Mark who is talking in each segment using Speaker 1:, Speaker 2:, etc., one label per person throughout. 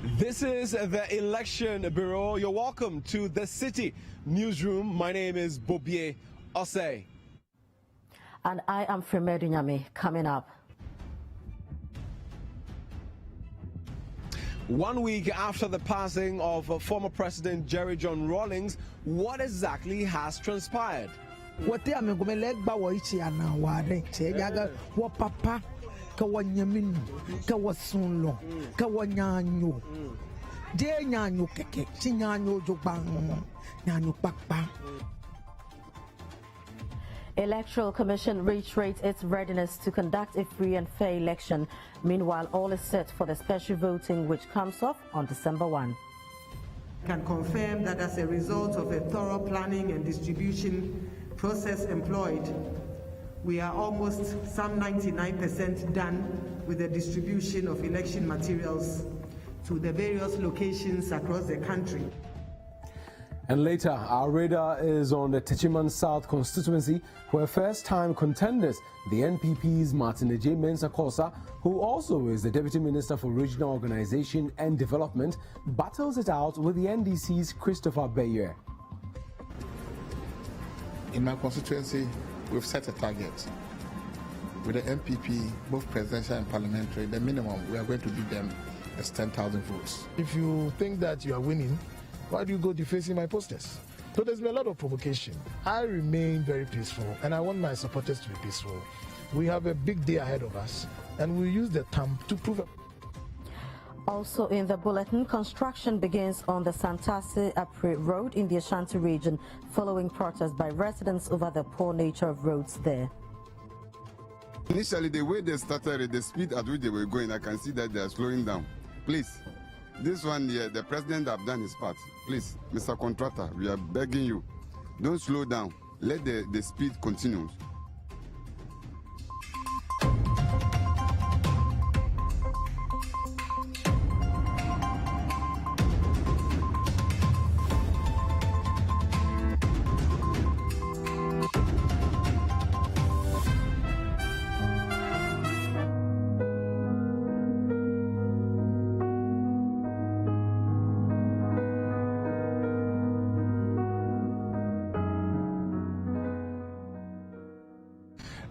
Speaker 1: This is the Election Bureau. You're welcome to the Citi Newsroom. My name is Bobie Osei.
Speaker 2: And I am Fremedu Nyame. Coming up.
Speaker 1: 1 week after the passing of former President Jerry John Rawlings, what exactly has transpired?
Speaker 2: Electoral Commission reiterates its readiness to conduct a free and fair election. Meanwhile, all is set for the special voting which comes off on December 1.
Speaker 3: Can confirm that as a result of a thorough planning and distribution process employed, we are almost some 99% done with the distribution of election materials to the various locations across the country.
Speaker 1: And later, our radar is on the Techiman South constituency, where first-time contenders, the NPP's Martin J. Mensah-Kosa, who also is the Deputy Minister for Regional Organization and Development, battles it out with the NDC's Christopher Bayer.
Speaker 4: In my constituency, we've set a target. With the NPP, both presidential and parliamentary, the minimum we are going to give them is 10,000 votes.
Speaker 5: If you think that you are winning, why do you go defacing my posters? So there's been a lot of provocation. I remain very peaceful, and I want my supporters to be peaceful. We have a big day ahead of us, and we'll use the time to prove it.
Speaker 2: Also in the bulletin, construction begins on the Santase-Apre Road in the Ashanti region following protests by residents over the poor nature of roads there.
Speaker 6: Initially, the way they started, the speed at which they were going, I can see that they are slowing down. Please, this one here, the president have done his part. Please, Mr. Contractor, we are begging you, don't slow down. Let the speed continue.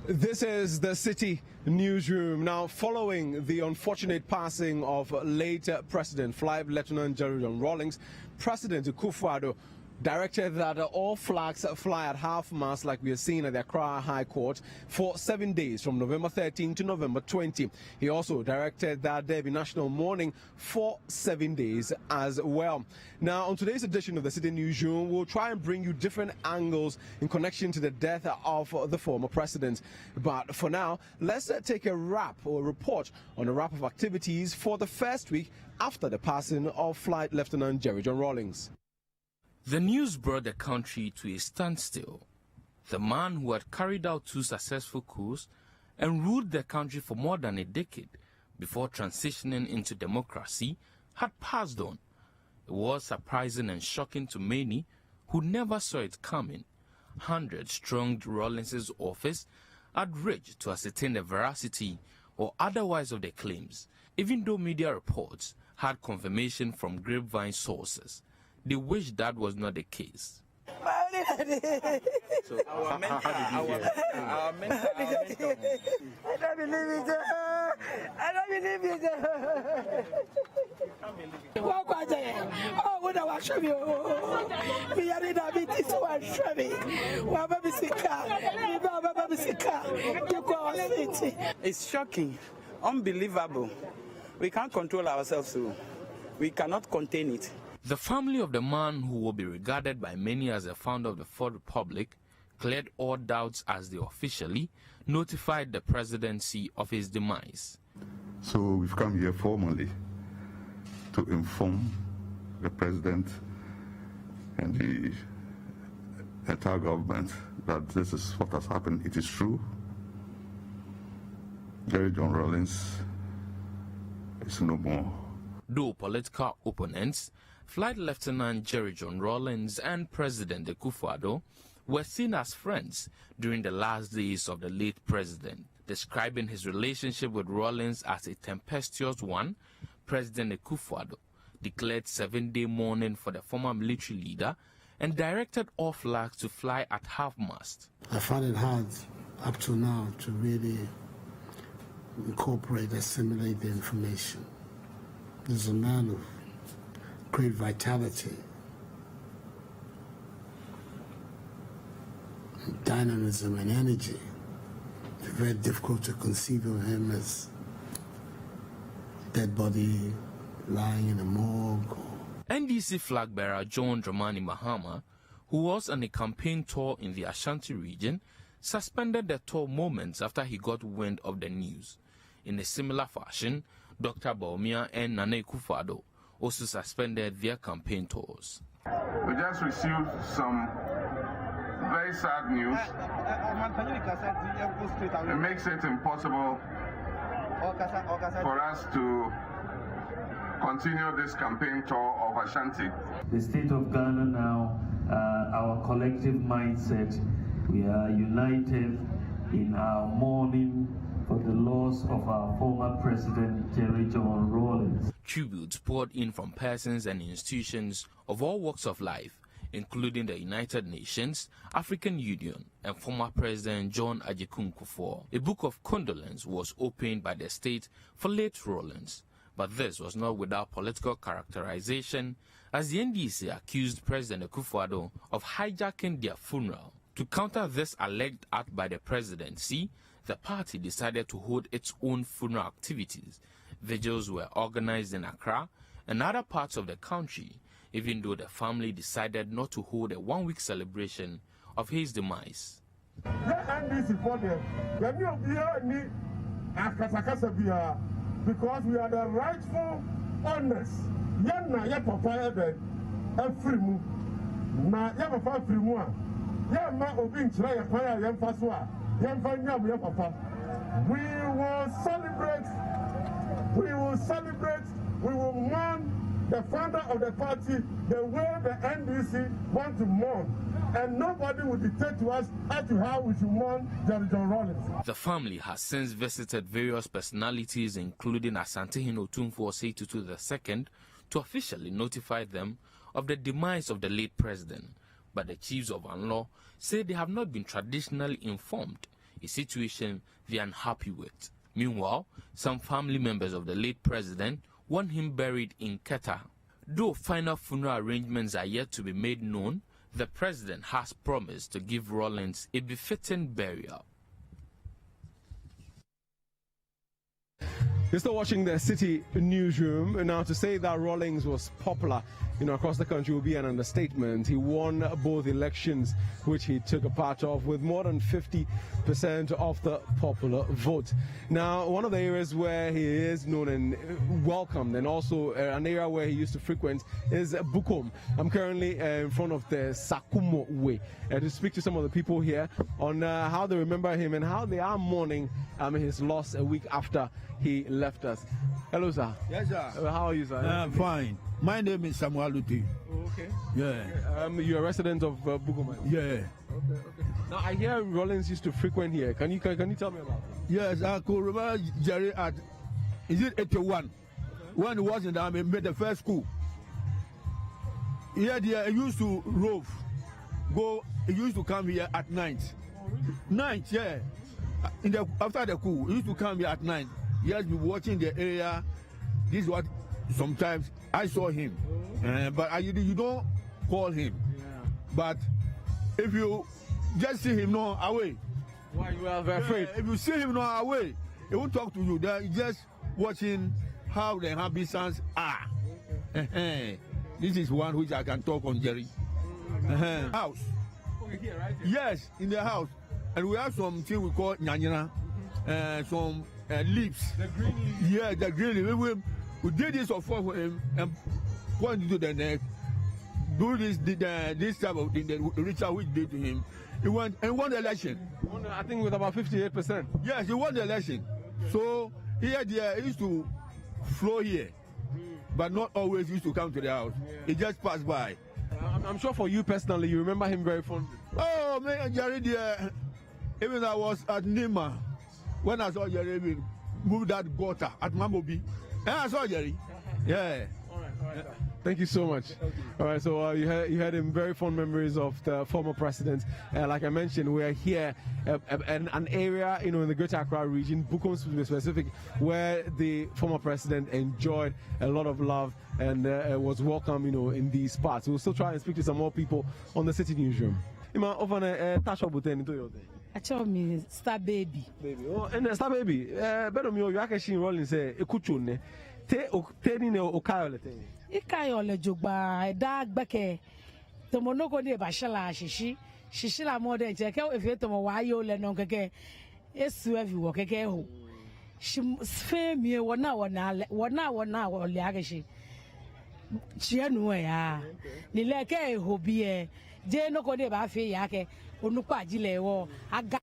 Speaker 1: This is the Citi Newsroom. Now, following the unfortunate passing of late President Flight Lieutenant Jerry John Rawlings, President Akufo-Addo directed that all flags fly at half-mast like we are seeing at the Accra High Court for 7 days from November 13 to November 20. He also directed that there be national mourning for 7 days as well. Now, on today's edition of the Citi Newsroom, we'll try and bring you different angles in connection to the death of the former president. But for now, let's take a report on a wrap of activities for the first week after the passing of Flight Lieutenant Jerry John Rawlings.
Speaker 7: The news brought the country to a standstill. The man who had carried out 2 successful coups and ruled the country for more than a decade before transitioning into democracy had passed on. It was surprising and shocking to many who never saw it coming. Hundreds thronged Rawlings' office outraged to ascertain the veracity or otherwise of the claims, even though media reports had confirmation from grapevine sources. They wish that was not the case.
Speaker 8: So our mentor. I don't believe it. I don't believe it. Oh, what I show you. We are in a meeting to one It's shocking, unbelievable. We can't control ourselves, so we cannot contain it.
Speaker 7: The family of the man who will be regarded by many as the founder of the Fourth Republic cleared all doubts as they officially notified the presidency of his demise.
Speaker 9: So we've come here formally to inform the president and the entire government that this is what has happened. It is true. Jerry John Rawlings is no more.
Speaker 7: Though political opponents, Flight Lieutenant Jerry John Rawlings and President Akufo-Addo were seen as friends during the last days of the late president. Describing his relationship with Rawlings as a tempestuous one, President Akufo-Addo declared 7-day mourning for the former military leader, and directed all flags to fly at half-mast.
Speaker 10: I find it hard up to now to really incorporate, assimilate the information. This is a man of great vitality, dynamism and energy. It's very difficult to conceive of him as dead body lying in a morgue.
Speaker 7: NDC flag bearer John Dramani Mahama, who was on a campaign tour in the Ashanti region, suspended the tour moments after he got wind of the news. In a similar fashion, Dr. Baumia and Nana Akufo-Addo also suspended their campaign tours.
Speaker 11: We just received some very sad news. It makes it impossible for us to continue this campaign tour of Ashanti.
Speaker 12: The state of Ghana now, our collective mindset, we are united in our mourning for the loss of our former president, Jerry John Rawlings.
Speaker 7: Tributes poured in from persons and institutions of all walks of life, including the United Nations, African Union, and former President John Ajikun Kufuor. A book of condolence was opened by the state for late Rawlings, but this was not without political characterization, as the NDC accused President Akufo-Addo of hijacking their funeral. To counter this alleged act by the presidency, the party decided to hold its own funeral activities. Vigils were organized in Accra and other parts of the country, even though the family decided not to hold a one-week celebration of his demise.
Speaker 13: Because we are the rightful owners. Yana ya papa ebe afrimu na ya papa afrimu a ya ma obi nchira ya kwa ya mfa so a ya mfa nyam ya papa. We will celebrate, we will mourn the founder of the party the way the NDC want to mourn, and nobody will dictate to us as to how we should mourn Jerry John Rawlings.
Speaker 7: The family has since visited various personalities, including Asantehene Otumfuo Osei Tutu II, to officially notify them of the demise of the late president. But the chiefs of Anlo say they have not been traditionally informed, a situation they are unhappy with. Meanwhile, some family members of the late president want him buried in Qatar. Though final funeral arrangements are yet to be made known, the president has promised to give Rawlings a befitting burial.
Speaker 1: You're still watching the Citi Newsroom. Now, to say that Rawlings was popular, across the country will be an understatement. He won both elections, which he took a part of, with more than 50% of the popular vote. Now, one of the areas where he is known and welcomed, and also an area where he used to frequent, is Bukom. I'm currently in front of the Sakumo Way to speak to some of the people here on how they remember him and how they are mourning his loss a week after he left us. Hello, sir.
Speaker 14: Yes, sir.
Speaker 1: How are you, sir?
Speaker 14: I'm fine. My name is Samuel Luti.
Speaker 1: Oh, okay.
Speaker 14: Yeah.
Speaker 1: You're a resident of Bukom?
Speaker 14: Yeah.
Speaker 1: Okay. Now, I hear Rawlings used to frequent here. Can you tell me about it?
Speaker 14: Yes, I could remember Jerry at, is it 81? Okay. When he was in the army, made the first school. He used to rove. He used to come here at night.
Speaker 1: Oh, really?
Speaker 14: Night, yeah. After the coup, he used to come here at night. He has been watching the area. This is what sometimes I saw him. But you don't call him.
Speaker 1: Yeah.
Speaker 14: But if you just see him now away.
Speaker 1: Why you are very afraid?
Speaker 14: If you see him now away, he won't talk to you. They're just watching how the inhabitants are. This is one which I can talk on, Jerry. House.
Speaker 1: Okay, here, right here.
Speaker 14: Yes, in the house. And we have something we call nyanyana, some leaves.
Speaker 1: The green leaves?
Speaker 14: Yeah, the green leaves. We did this for him and point to the neck. Do this type of thing, the ritual which did to him. He won the election.
Speaker 1: I think with about 58%.
Speaker 14: Yes, he won the election. Okay. So he used to flow here, but not always used to come to the house. Yeah. He just passed by.
Speaker 1: I'm sure for you personally, you remember him very fondly.
Speaker 14: Oh man, Jerry, even I was at Nima when I saw Jerry move that gutter at Mamobi, and I saw Jerry. Yeah.
Speaker 1: All right. Thank you so much. All right, so you had him, very fond memories of the former president. Like I mentioned, we are here in an area, in the Greater Accra region, Bukom to be specific, where the former president enjoyed a lot of love and was welcome, in these parts. We'll still try and speak to some more people on the Citi Newsroom.
Speaker 15: I told me Star Baby.
Speaker 1: Baby. Oh, and Star Baby. Better me, you actually rolling say, Ekuchune. Te Okayole.
Speaker 15: Ikayole Jugba, Dag Beke, the Monoko de Bashala, Shishila more than Jacko, if you to Wayo Lenonke, Esu everywhere, Keke. She spare me 1 hour now, 1 hour now, or Liagashi. Chianuea, Nileke, who be a Jano Code Bafi Yake, Unupa Gile, I got.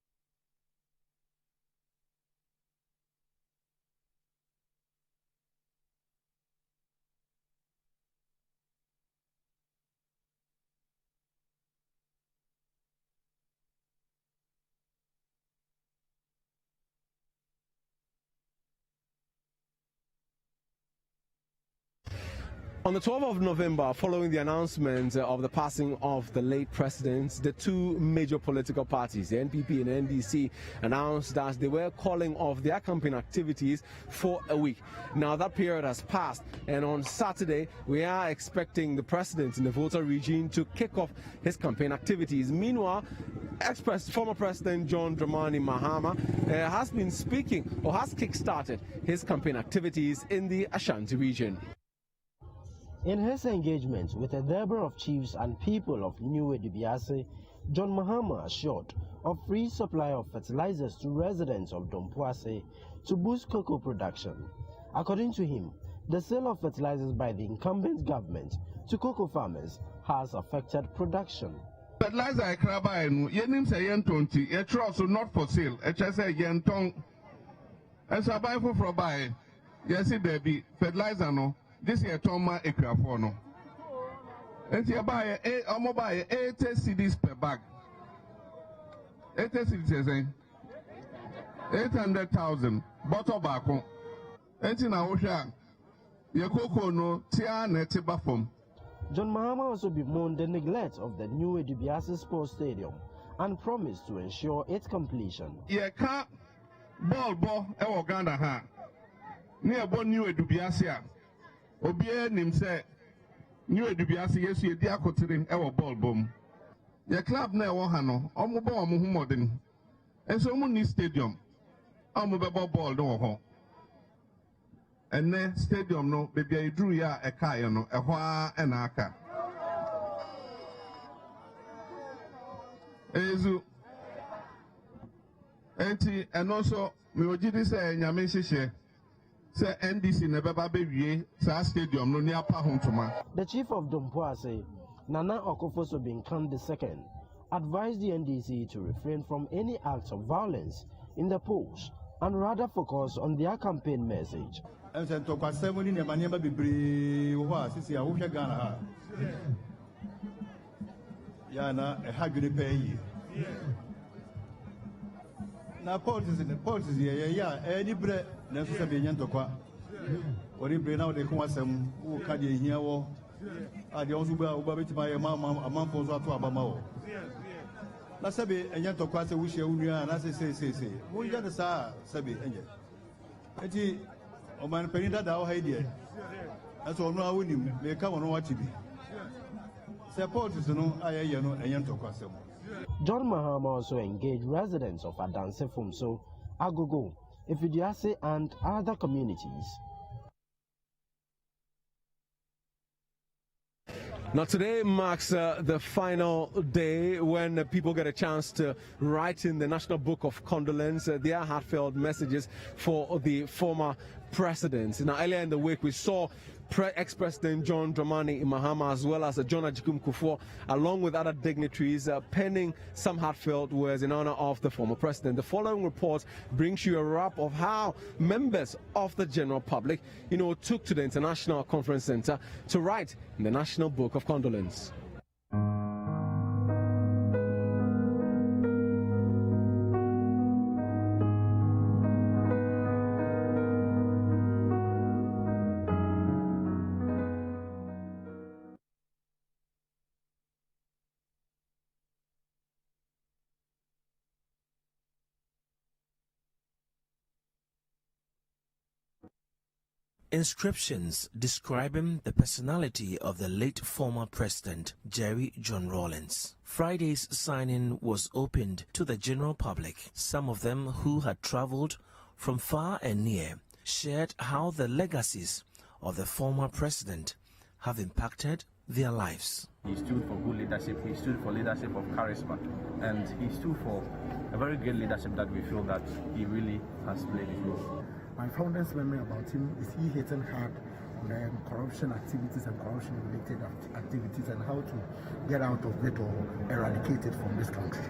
Speaker 1: On the 12th of November, following the announcement of the passing of the late president, the two major political parties, the NPP and NDC, announced that they were calling off their campaign activities for a week. Now that period has passed, and on Saturday, we are expecting the president in the Volta region to kick off his campaign activities. Meanwhile, former President John Dramani Mahama has been speaking, or has kick-started his campaign activities in the Ashanti region.
Speaker 16: In his engagement with a number of chiefs and people of New Edibiase, John Mahama assured of free supply of fertilizers to residents of Dompoase to boost cocoa production. According to him, the sale of fertilizers by the incumbent government to cocoa farmers has affected production.
Speaker 11: Fertilizer I buy yenim say yen 20, a trust not for sale, a chase yen tongue. As I buy for buy, yes, there be fertilizer no. This year, Toma Equafono. And you buy 80 CDs per bag. 80 CDs, 800,000 bottle back. And in our ocean, your cocoa no tia netiba from.
Speaker 16: John Mahama also bemoaned the neglect of the New Edibiase Sports Stadium and promised to ensure its completion.
Speaker 11: Yeah, can't ball, Uganda ha. Near New Edibiase. Obie nim say New Edibiase yesu ye dia kotirin e wo ball bom ye club na e wo ha no omo ba omo hu modern enso omo ni stadium omo be ball no wo ho enne stadium no be bia idru ya e kai no e ho a na aka ezu enti eno so me ogidi say nyame hihye. The
Speaker 16: chief of Dompoase, Nana Okofoso Binkan II, advised the NDC to refrain from any acts of violence in the polls and rather focus on their campaign message.
Speaker 17: Na politics yeah any bre na so be nyen tokwa ori bre na de ko asem wo ka de hia wo ade on so ba wo ba betima ye amamfo so ato abama wo na sabe enyen tokwa se wo hia unua na se wo ya de sa sabe enye enti o man penida da wo ha ide aso onu awonim me ka wono wachi bi se politics no ayeye no enyen tokwa asem.
Speaker 16: John Mahama also engaged residents of Adanse Fumso, Agogo, Ifidiase and other communities.
Speaker 1: Now today marks the final day when people get a chance to write in the National Book of Condolence their heartfelt messages for the former presidents. Now earlier in the week we saw ex-President John Dramani Mahama as well as John Ajikum Kufuor along with other dignitaries penning some heartfelt words in honor of the former president. The following report brings you a wrap of how members of the general public, took to the International Conference Center to write in the National Book of Condolence.
Speaker 18: inscriptions describing the personality of the late former president, Jerry John Rawlings. Friday's signing was opened to the general public. Some of them who had traveled from far and near shared how the legacies of the former president have impacted their lives.
Speaker 19: He stood for good leadership, he stood for leadership of charisma, and he stood for a very great leadership that we feel that he really has played his role.
Speaker 20: My fondest memory about him is he hit hard on the corruption activities and corruption-related activities and how to get out of it or eradicate it from this country.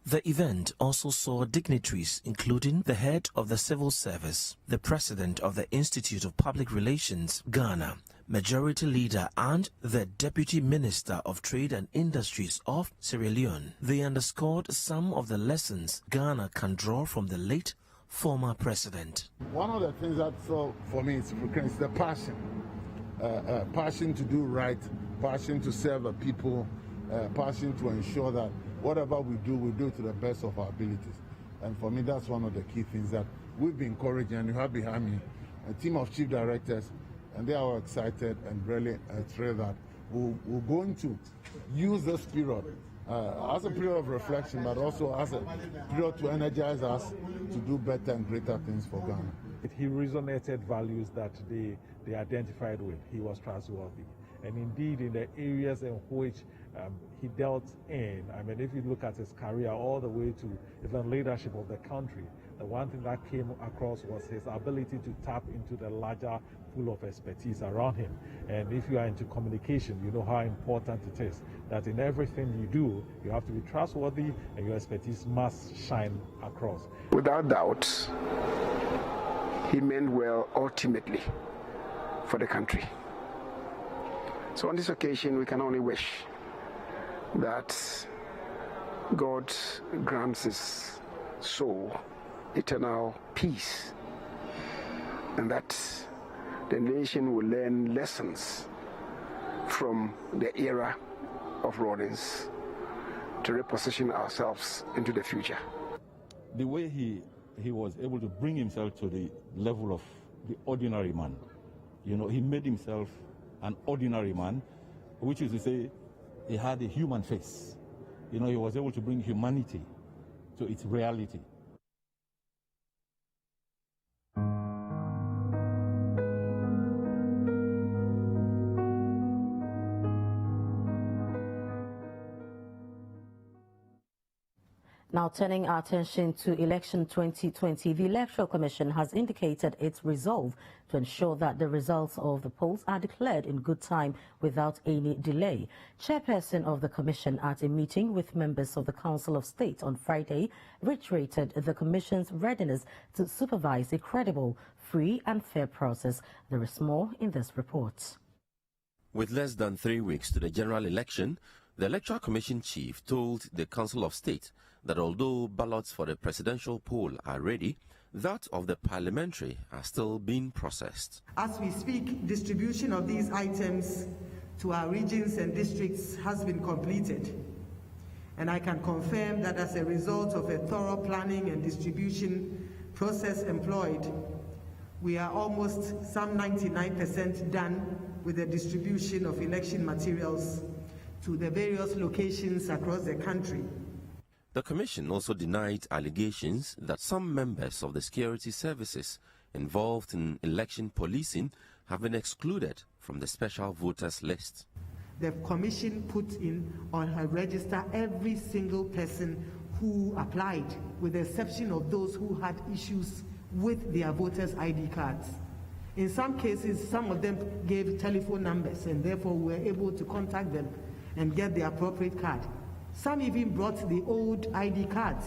Speaker 18: The event also saw dignitaries including the head of the civil service, the president of the Institute of Public Relations, Ghana, Majority Leader and the Deputy Minister of Trade and Industries of Sierra Leone. They underscored some of the lessons Ghana can draw from the late former president.
Speaker 4: One of the things that for me is the passion. Passion to do right, passion to serve the people, passion to ensure that whatever we do to the best of our abilities. And for me, that's one of the key things that we've been encouraging, and you have behind me a team of chief directors, and they are excited and really thrilled that we're going to use this period as a period of reflection, but also as a period to energize us to do better and greater things for Ghana.
Speaker 21: He resonated values that they identified with. He was trustworthy. And indeed, in the areas in which he dealt in, I mean, if you look at his career all the way to even leadership of the country, the one thing that came across was his ability to tap into the larger pool of expertise around him. And if you are into communication, you know how important it is that in everything you do, you have to be trustworthy and your expertise must shine across.
Speaker 22: Without doubt, he meant well ultimately for the country. So on this occasion, we can only wish that God grants his soul eternal peace, and that the nation will learn lessons from the era of Rawlings to reposition ourselves into the future.
Speaker 23: The way he was able to bring himself to the level of the ordinary man, you know, he made himself an ordinary man, which is to say he had a human face. You know, he was able to bring humanity to its reality.
Speaker 2: Now turning our attention to election 2020, the Electoral Commission has indicated its resolve to ensure that the results of the polls are declared in good time without any delay. Chairperson of the Commission at a meeting with members of the Council of State on Friday reiterated the Commission's readiness to supervise a credible, free and fair process. There is more in this report.
Speaker 24: With less than 3 weeks to the general election, the Electoral Commission chief told the Council of State that although ballots for the presidential poll are ready, that of the parliamentary are still being processed.
Speaker 3: As we speak, distribution of these items to our regions and districts has been completed. And I can confirm that as a result of a thorough planning and distribution process employed, we are almost some 99% done with the distribution of election materials to the various locations across the country.
Speaker 24: The Commission also denied allegations that some members of the security services involved in election policing have been excluded from the special voters list.
Speaker 3: The Commission put in on her register every single person who applied, with the exception of those who had issues with their voters' ID cards. In some cases, some of them gave telephone numbers, and therefore we were able to contact them and get the appropriate card. Some even brought the old ID cards.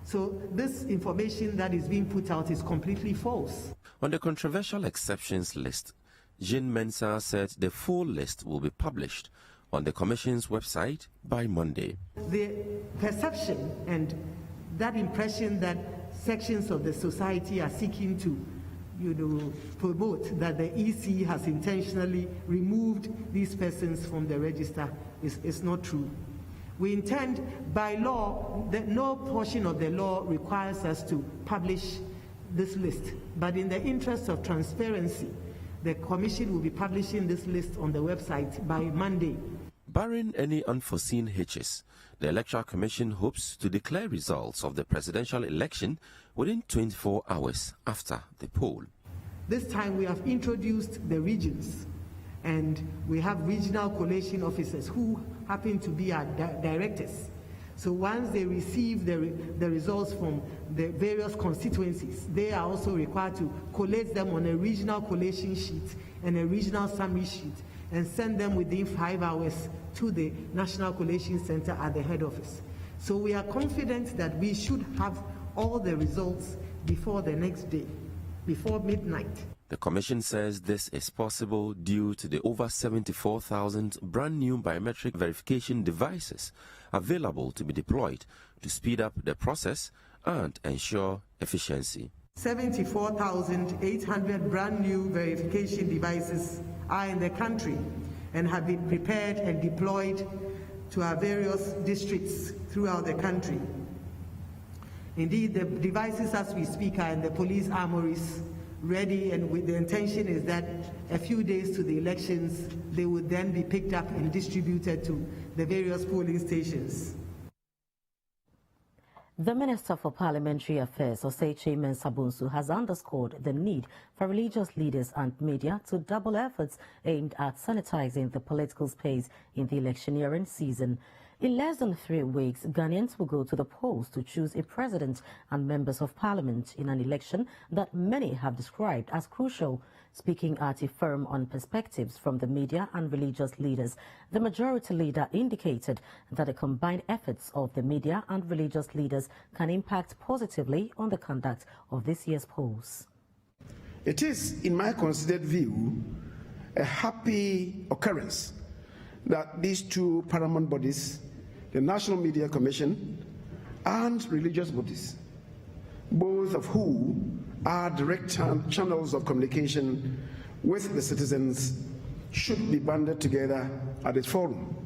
Speaker 3: So this information that is being put out is completely false.
Speaker 24: On the controversial exceptions list, Jean Mensah said the full list will be published on the Commission's website by Monday.
Speaker 3: The perception and that impression that sections of the society are seeking to promote that the EC has intentionally removed these persons from the register is not true. We intend by law that no portion of the law requires us to publish this list. But in the interest of transparency, the Commission will be publishing this list on the website by Monday.
Speaker 24: Barring any unforeseen hitches, the Electoral Commission hopes to declare results of the presidential election within 24 hours after the poll.
Speaker 3: This time we have introduced the regions, and we have regional collation officers who happen to be our directors. So once they receive the results from the various constituencies, they are also required to collate them on a regional collation sheet and a regional summary sheet and send them within 5 hours to the National Collation Center at the head office. So we are confident that we should have all the results before the next day, before midnight.
Speaker 24: The Commission says this is possible due to the over 74,000 brand new biometric verification devices available to be deployed to speed up the process and ensure efficiency.
Speaker 3: 74,800 brand new verification devices are in the country and have been prepared and deployed to our various districts throughout the country. Indeed, the devices as we speak are in the police armories, ready, and with the intention is that a few days to the elections, they would then be picked up and distributed to the various polling stations.
Speaker 2: The Minister for Parliamentary Affairs, Osei Mensah-Bonsu, has underscored the need for religious leaders and media to double efforts aimed at sanitizing the political space in the electioneering season. In less than 3 weeks, Ghanaians will go to the polls to choose a president and members of parliament in an election that many have described as crucial. Speaking at a forum on perspectives from the media and religious leaders, the majority leader indicated that the combined efforts of the media and religious leaders can impact positively on the conduct of this year's polls.
Speaker 22: It is, in my considered view, a happy occurrence that these two paramount bodies, the National Media Commission and religious bodies, both of whom are direct channels of communication with the citizens, should be banded together at this forum.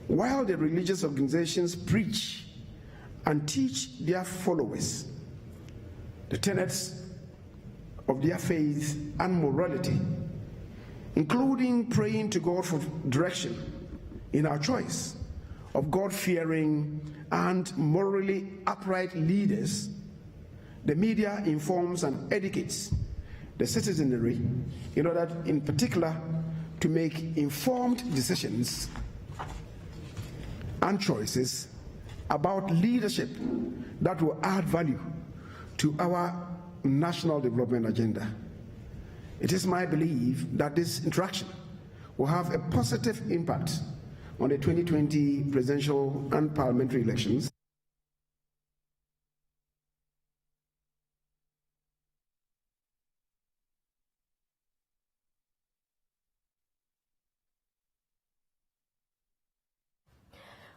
Speaker 22: While the religious organizations preach and teach their followers the tenets of their faith and morality, including praying to God for direction in our choice of God-fearing and morally upright leaders, the media informs and educates the citizenry in order, in particular, to make informed decisions and choices about leadership that will add value to our national development agenda. It is my belief that this interaction will have a positive impact on the 2020 presidential and parliamentary elections.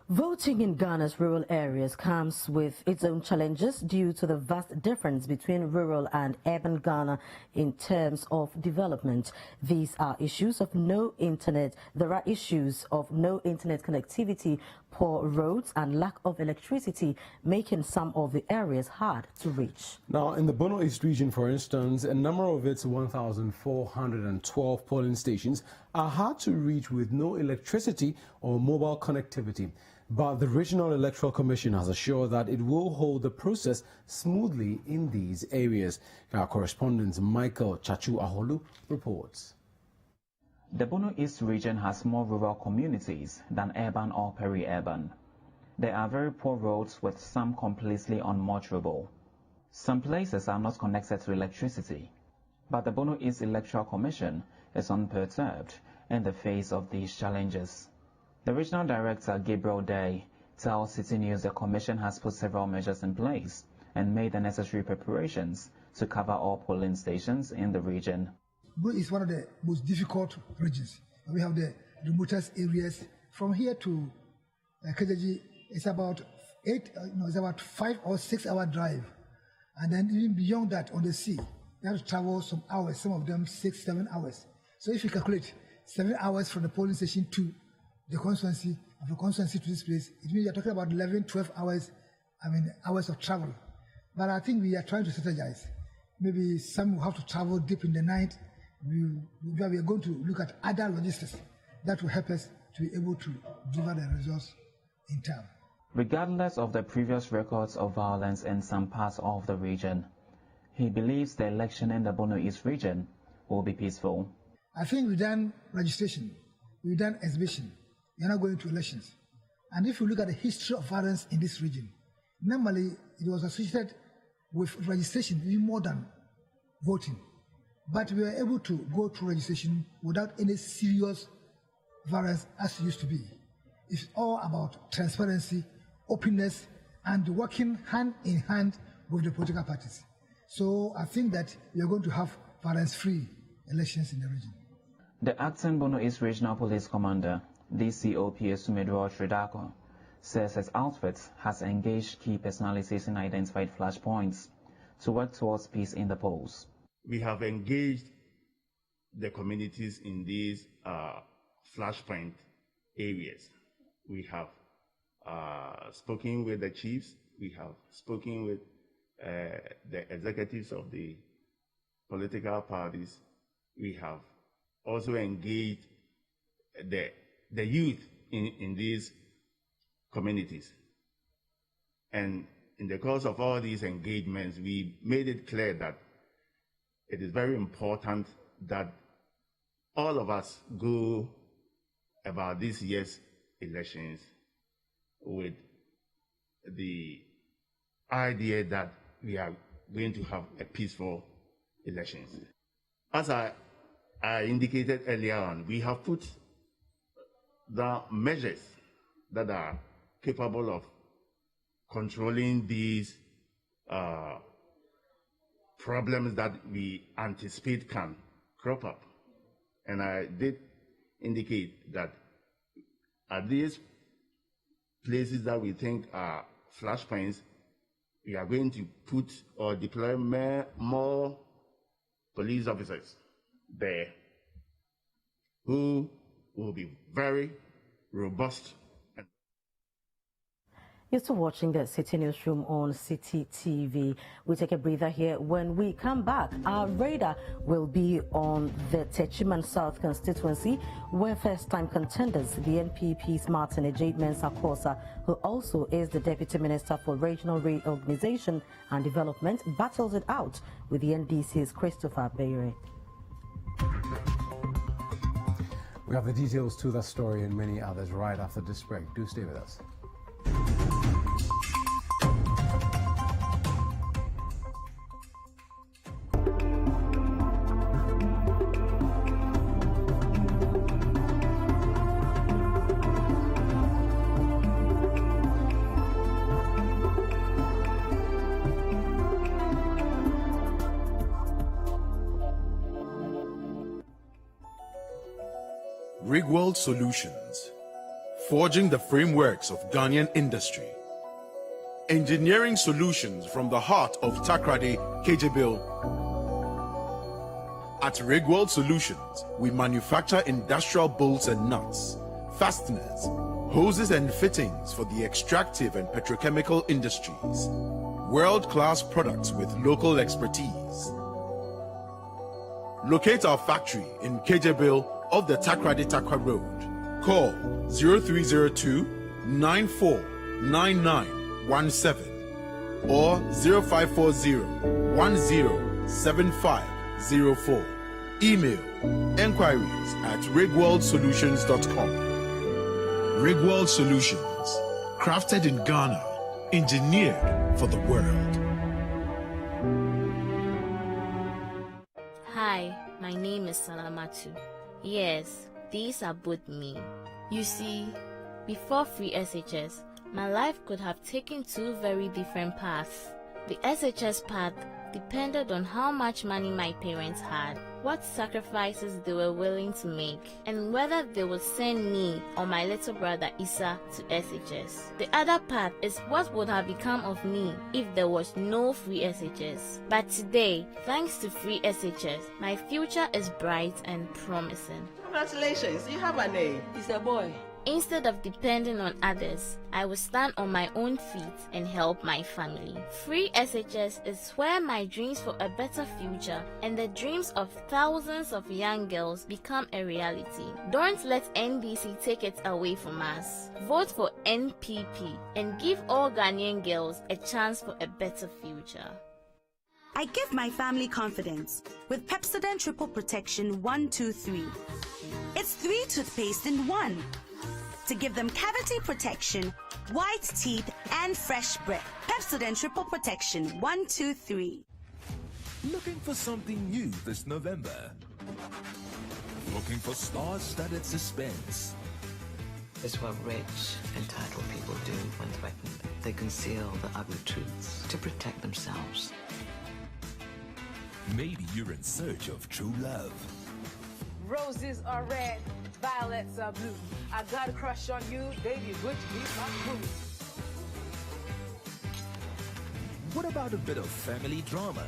Speaker 2: Voting in Ghana's rural areas comes with its own challenges due to the vast difference between rural and urban Ghana in terms of development. These are issues of no internet. There are issues of no internet connectivity, poor roads and lack of electricity, making some of the areas hard to reach.
Speaker 1: Now, in the Bono East region, for instance, a number of its 1,412 polling stations are hard to reach with no electricity or mobile connectivity. But the Regional Electoral Commission has assured that it will hold the process smoothly in these areas. Our correspondent Michael Chachu Aholu reports.
Speaker 5: The Bono East region has more rural communities than urban or peri-urban. There are very poor roads with some completely unmotorable. Some places are not connected to electricity. But the Bono East Electoral Commission is unperturbed in the face of these challenges. The Regional Director, Gabriel Day, tells Citi News the Commission has put several measures in place and made the necessary preparations to cover all polling stations in the region.
Speaker 6: Bono is one of the most difficult regions. We have the remotest areas. From here to Kejeji, it's about 5 or 6 hour drive. And then even beyond that on the sea, you have to travel some hours, some of them 6, 7 hours. So if you calculate 7 hours from the polling station to the constituency, of the constituency to this place, it means you're talking about 11, 12 hours, hours of travel. But I think we are trying to strategize. Maybe some will have to travel deep in the night. We are going to look at other logistics that will help us to be able to deliver the results in time.
Speaker 5: Regardless of the previous records of violence in some parts of the region, he believes the election in the Bono East region will be peaceful.
Speaker 6: I think we've done registration, we've done exhibition, we are not going to elections. And if you look at the history of violence in this region, normally it was associated with registration even more than voting. But we were able to go through registration without any serious violence as it used to be. It's all about transparency, openness, and working hand in hand with the political parties. So I think that we are going to have violence-free elections in the region.
Speaker 5: The acting Bono East Regional Police Commander, DCOP Sumedro Tridako, says his outfit has engaged key personalities in identified flashpoints to work towards peace in the polls.
Speaker 8: We have engaged the communities in these flashpoint areas. We have spoken with the chiefs, we have spoken with the executives of the political parties, we have also engaged the youth in these communities. And in the course of all these engagements, we made it clear that it is very important that all of us go about this year's elections with the idea that we are going to have a peaceful elections. As I indicated earlier on, we have put the measures that are capable of controlling these problems that we anticipate can crop up. And I did indicate that at these places that we think are flashpoints, we are going to put or deploy more police officers there who will be very robust.
Speaker 2: You're still watching the Citi Newsroom on Citi TV. We take a breather here. When we come back, our radar will be on the Techiman South constituency, where first-time contenders, the NPP's Martin Ejade Mensah Kosa, who also is the Deputy Minister for Regional Reorganization and Development, battles it out with the NDC's Christopher Bayre.
Speaker 1: We have the details to that story and many others right after this break. Do stay with us.
Speaker 9: Rigworld Solutions, forging the frameworks of Ghanaian industry. Engineering solutions from the heart of Takrady, Kejebil. At Rigworld Solutions, we manufacture industrial bolts and nuts, fasteners, hoses and fittings for the extractive and petrochemical industries. World-class products with local expertise. Locate our factory in Kejebil of the Takrady Takwa Road. Call 0302 949917 or 0540 107504. Email enquiries at rigworldsolutions.com. Rigworld Solutions, crafted in Ghana, engineered for the world.
Speaker 10: Hi, my name is Salamatu. Yes, these are both me. You see, before free SHS, my life could have taken two very different paths. The SHS path depended on how much money my parents had, what sacrifices they were willing to make, and whether they would send me or my little brother Issa to SHS. The other path is what would have become of me if there was no free SHS. But today, thanks to free SHS, my future is bright and promising.
Speaker 12: Congratulations, you have a name.
Speaker 25: It's a boy.
Speaker 10: Instead of depending on others, I will stand on my own feet and help my family. Free SHS is where my dreams for a better future and the dreams of thousands of young girls become a reality. Don't let NDC take it away from us. Vote for NPP and give all Ghanaian girls a chance for a better future.
Speaker 7: I give my family confidence with Pepsodent Triple Protection 123. It's 3 toothpaste in 1 to give them cavity protection, white teeth, and fresh breath. Pepsodent Triple Protection 123.
Speaker 12: Looking for something new this November? Looking for star-studded suspense?
Speaker 13: It's what rich, entitled people do when threatened. They conceal the ugly truths to protect themselves.
Speaker 12: Maybe you're in search of true love.
Speaker 14: Roses are red, violets are blue. I got a crush on you, baby, would you be my boo?
Speaker 12: What about a bit of family drama?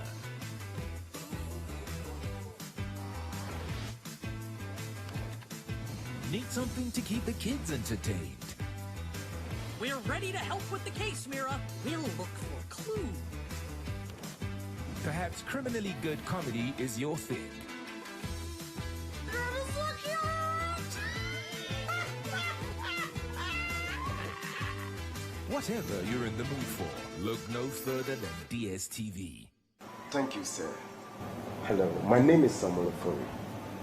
Speaker 12: Need something to keep the kids entertained?
Speaker 25: We're ready to help with the case, Mira. We'll look for clues.
Speaker 12: Perhaps criminally good comedy is your thing. Whatever you're in the mood for, look no further than DSTV.
Speaker 26: Thank you, sir. Hello, my name is Samuel Ofori,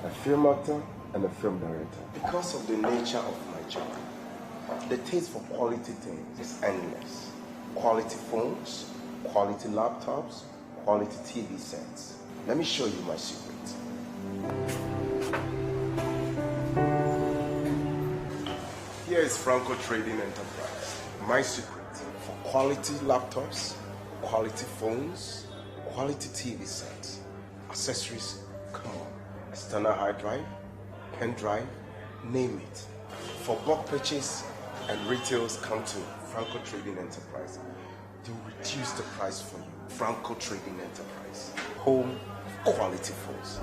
Speaker 26: a film actor and a film director. Because of the nature of my job, the taste for quality things is endless. Quality phones, quality laptops, quality TV sets. Let me show you my secret. Here is Franco Trading Enterprise. My secret for quality laptops, quality phones, quality TV sets, accessories, come on, external hard drive, pen drive, name it. For bulk purchase and retails, come to Franco Trading Enterprise. They'll reduce the price for you. Franco Trading Enterprise. Home quality phones.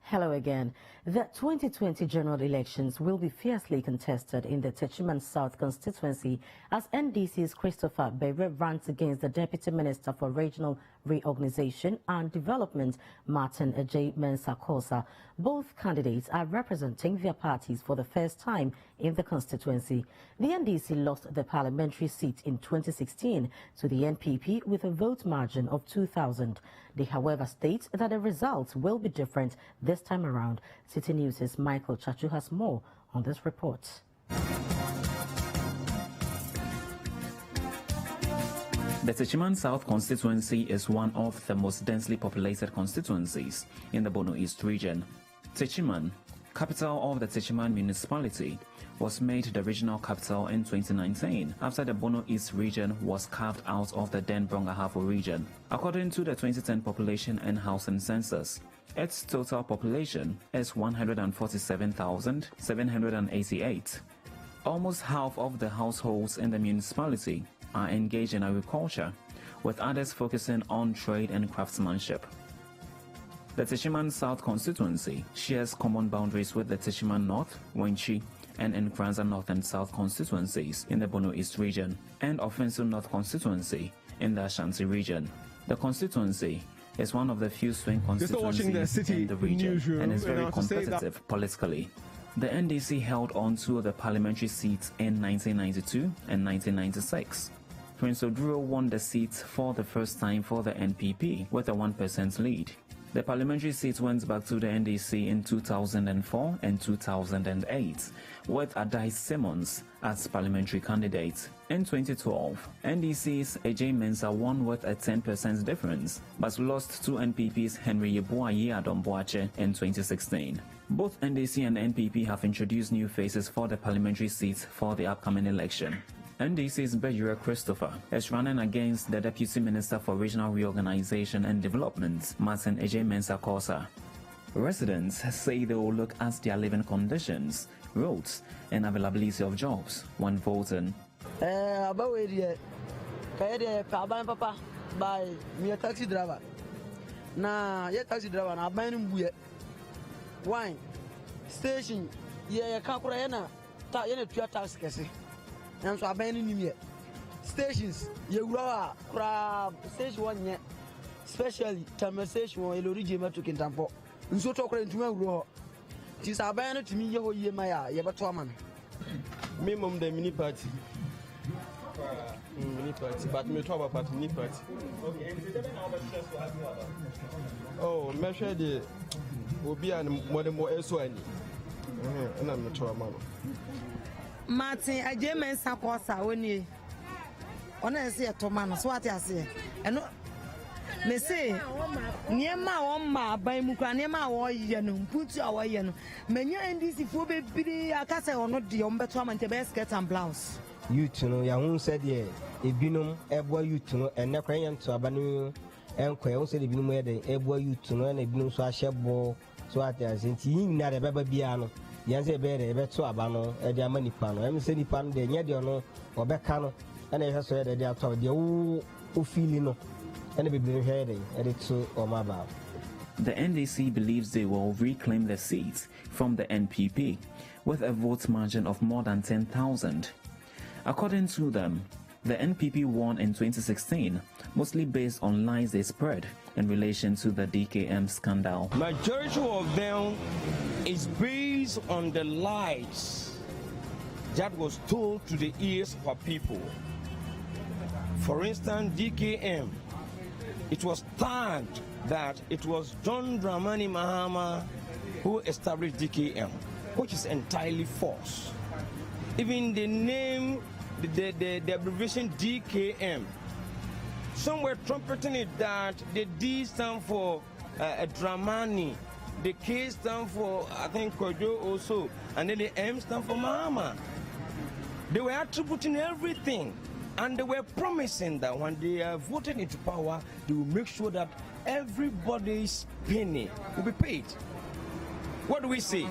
Speaker 2: Hello again. The 2020 general elections will be fiercely contested in the Techiman South constituency as NDC's Christopher Bere runs against the Deputy Minister for Regional Reorganization and Development, Martin J. Mensah-Kosa. Both candidates are representing their parties for the first time in the constituency. The NDC lost the parliamentary seat in 2016 to the NPP with a vote margin of 2,000. They, however, state that the results will be different this time around. Citi News' Michael Chachu has more on this report.
Speaker 5: The Techiman South constituency is one of the most densely populated constituencies in the Bono East region. Techiman, capital of the Techiman municipality, was made the regional capital in 2019 after the Bono East region was carved out of the then Brongahafo region. According to the 2010 population and housing census, its total population is 147,788. Almost half of the households in the municipality are engaged in agriculture, with others focusing on trade and craftsmanship. The Techiman South constituency shares common boundaries with the Techiman North, Wenchi, and Nkranza North and South constituencies in the Bono East region, and Offensive North constituency in the Ashanti region. The constituency is one of the few swing constituencies in the region
Speaker 1: Newsroom,
Speaker 5: and is very competitive politically. The NDC held on to the parliamentary seats in 1992 and 1996. Prince Oduro won the seat for the first time for the NPP with a 1% lead. The parliamentary seat went back to the NDC in 2004 and 2008, with Adai Simmons as parliamentary candidate. In 2012, NDC's AJ Mensah won with a 10% difference, but lost to NPP's Henry Yeboah Adomboache in 2016. Both NDC and NPP have introduced new faces for the parliamentary seats for the upcoming election. NDC's Bejura Christopher is running against the Deputy Minister for Regional Reorganization and Development, Martin J. Mensah-Korsah. Residents say they will look at their living conditions, roads, and availability of jobs when voting.
Speaker 11: Papa by me a taxi driver. Na ye taxi driver na ban buye. Wine station ye ka kura yana ta yana tuya taxi kese. And so ban ni me. Stations ye wura kura station one ye. Especially time station one elori jema to Kintampo. Nso to kura ntuma wura. Ti sa ban no timi ye ho ye maya ye beto ama me mom the mini party. Mini party, but me talk about mini party. Okay, and is there now about stress to have you about? Oh, me share the obi and more eso ani. And I'm not sure mama.
Speaker 15: Martin, I just Mensah-Korsah oni. Ona say to man, so what I say. And me say niema won ma ban mu kra niema wo ye no mputu awo ye no. Menya NDC fo be biri aka say ono de o mbeto amante be skirt and blouse.
Speaker 16: Youth no ya hu said ye ebinom ebo youth no enne kwan ye nto aba no enkwa ye said ebinom ye den ebo youth no na ebinom so ahyebo so atanti yin na de baba bia no yan say be de beto aba no e de ama nipa no em say nipa no de nye de no obeka no na ye so ye de ato de wo ofili no ene bibiri hwe de e de to o maba.
Speaker 5: The NDC believes they will reclaim the seats from the NPP with a vote margin of more than 10,000. According to them, the NPP won in 2016, mostly based on lies they spread in relation to the DKM scandal.
Speaker 11: Majority of them is based on the lies that was told to the ears of our people. For instance, DKM, it was tagged that it was John Dramani Mahama who established DKM, which is entirely false. Even the name, the abbreviation DKM, some were trumpeting it that the D stand for Dramani, the K stand for, I think, Kojo also, and then the M stand for Mahama. They were attributing everything, and they were promising that when they are voted into power, they will make sure that everybody's penny will be paid. What do we say?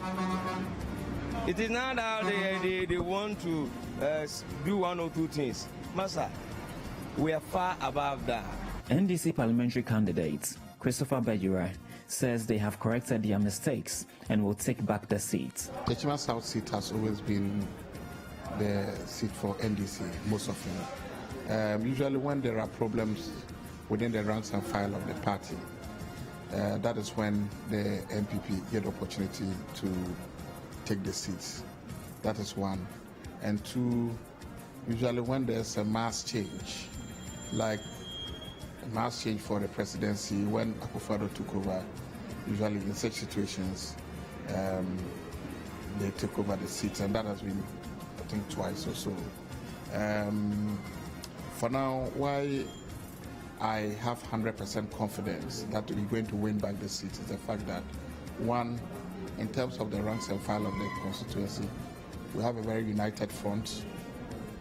Speaker 11: It is not how they want to do one or two things. Massa, we are far above that.
Speaker 5: NDC parliamentary candidate Christopher Bejura says they have corrected their mistakes and will take back the seat.
Speaker 17: The Chima South seat has always been the seat for NDC, most often. Usually when there are problems within the ranks and file of the party, that is when the MPP get opportunity to take the seats. That is one. And two, usually when there's a mass change, like a mass change for the presidency, when Akufo-Addo took over, usually in such situations, they took over the seats, and that has been, I think, twice or so. For now, why I have 100% confidence that we're going to win back the seat is the fact that, one, in terms of the ranks and file of the constituency, we have a very united front.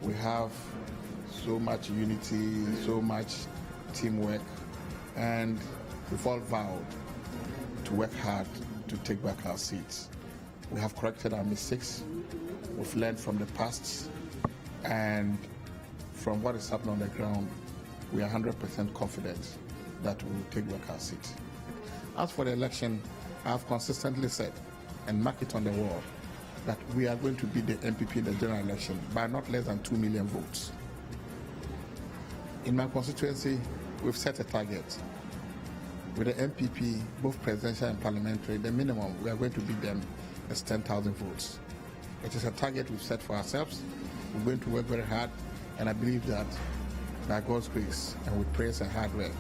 Speaker 17: We have so much unity, so much teamwork, and we've all vowed to work hard to take back our seats. We have corrected our mistakes, we've learned from the past, and from what is happening on the ground, we are 100% confident that we will take back our seats. As for the election, I have consistently said, and mark it on the wall, that we are going to beat the MPP in the general election by not less than 2 million votes. In my constituency, we've set a target. With the MPP, both presidential and parliamentary, the minimum we are going to beat them is 10,000 votes. It is a target we've set for ourselves. We're going to work very hard, and I believe that by God's grace and with prayers and hard work,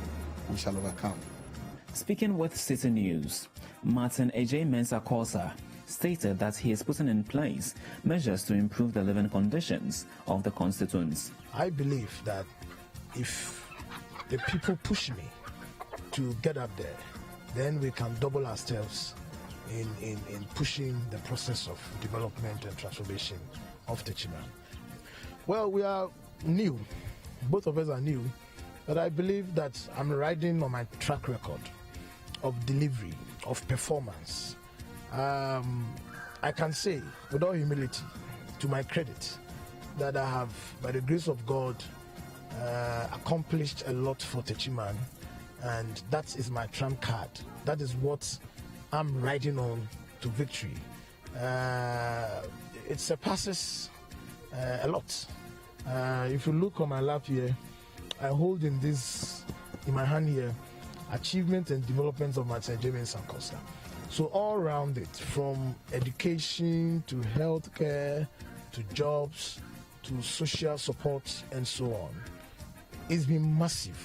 Speaker 17: we shall overcome.
Speaker 5: Speaking with Citi News, Martin J. Mensah-Korsah stated that he is putting in place measures to improve the living conditions of the constituents.
Speaker 19: I believe that if the people push me to get up there, then we can double ourselves in pushing the process of development and transformation of the Chima. Well, we are new. Both of us are new. But I believe that I'm riding on my track record of delivery, of performance. I can say, with all humility, to my credit, that I have, by the grace of God, accomplished a lot for Techiman, and that is my trump card. That is what I'm riding on to victory. It surpasses a lot. If you look on my lap here, I hold in my hand here, achievement and development of my James Sankosa. So all around it, from education to healthcare to jobs to social support and so on, it's been massive.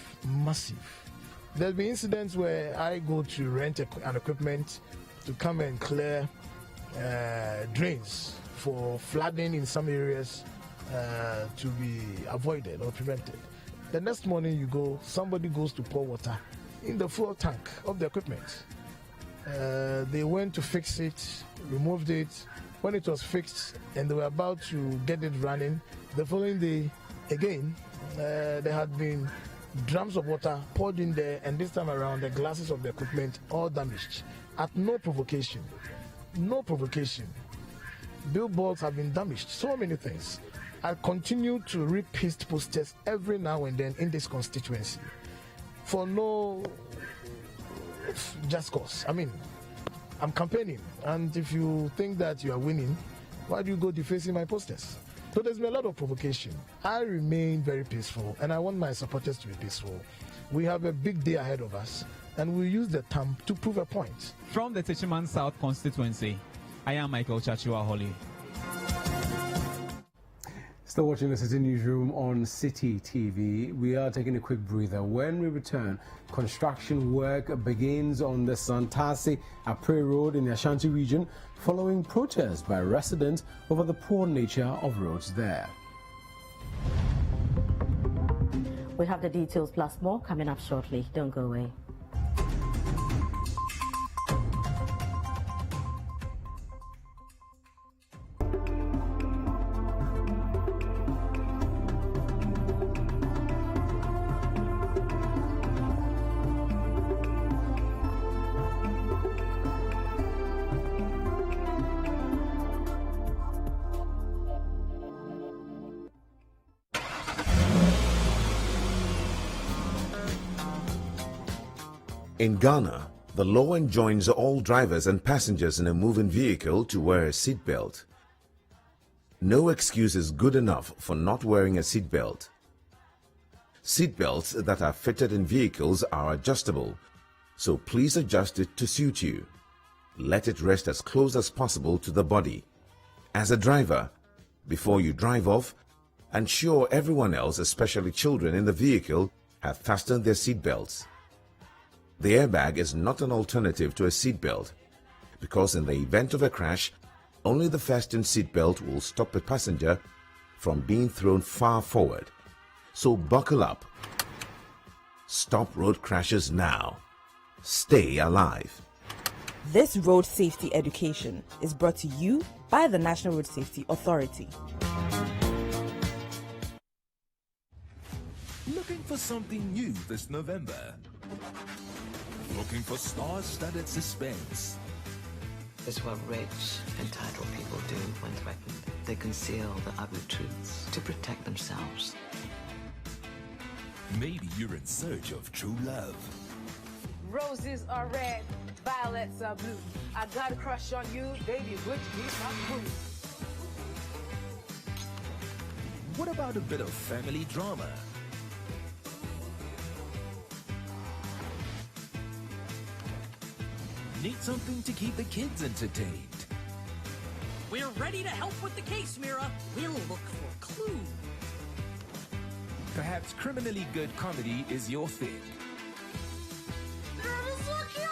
Speaker 19: There's been incidents where I go to rent an equipment to come and clear drains for flooding in some areas to be avoided or prevented. The next morning you go, somebody goes to pour water in the fuel tank of the equipment. They went to fix it, removed it. When it was fixed and they were about to get it running, the following day again, there had been drums of water poured in there, and this time around the glasses of the equipment all damaged at no provocation. No provocation. Billboards have been damaged, so many things. I continue to repaste posters every now and then in this constituency for no just cause. I mean, I'm campaigning, and if you think that you are winning, why do you go defacing my posters? So there's been a lot of provocation. I remain very peaceful, and I want my supporters to be peaceful. We have a big day ahead of us, and we'll use the time to prove a point.
Speaker 4: From the Techiman South constituency, I am Michael Chachua Holly.
Speaker 1: Still watching the Citi Newsroom on Citi TV. We are taking a quick breather. When we return, construction work begins on the Santase Apre Road in the Ashanti region following protests by residents over the poor nature of roads there.
Speaker 2: We have the details plus more coming up shortly. Don't go away.
Speaker 18: In Ghana, the law enjoins all drivers and passengers in a moving vehicle to wear a seatbelt. No excuse is good enough for not wearing a seatbelt. Seatbelts that are fitted in vehicles are adjustable, so please adjust it to suit you. Let it rest as close as possible to the body. As a driver, before you drive off, ensure everyone else, especially children in the vehicle, have fastened their seatbelts. The airbag is not an alternative to a seatbelt, because in the event of a crash, only the fastened seatbelt will stop a passenger from being thrown far forward. So buckle up. Stop road crashes now. Stay alive.
Speaker 20: This road safety education is brought to you by the National Road Safety Authority.
Speaker 12: Looking for something new this November? Looking for star-studded suspense?
Speaker 13: It's what rich, entitled people do when threatened. They conceal the ugly truths to protect themselves.
Speaker 12: Maybe you're in search of true love.
Speaker 14: Roses are red, violets are blue. I got a crush on you, baby, would you be my boo?
Speaker 12: What about a bit of family drama? Need something to keep the kids entertained?
Speaker 25: We're ready to help with the case, Mira. We'll look for clues.
Speaker 12: Perhaps criminally good comedy is your thing.
Speaker 25: That is so cute!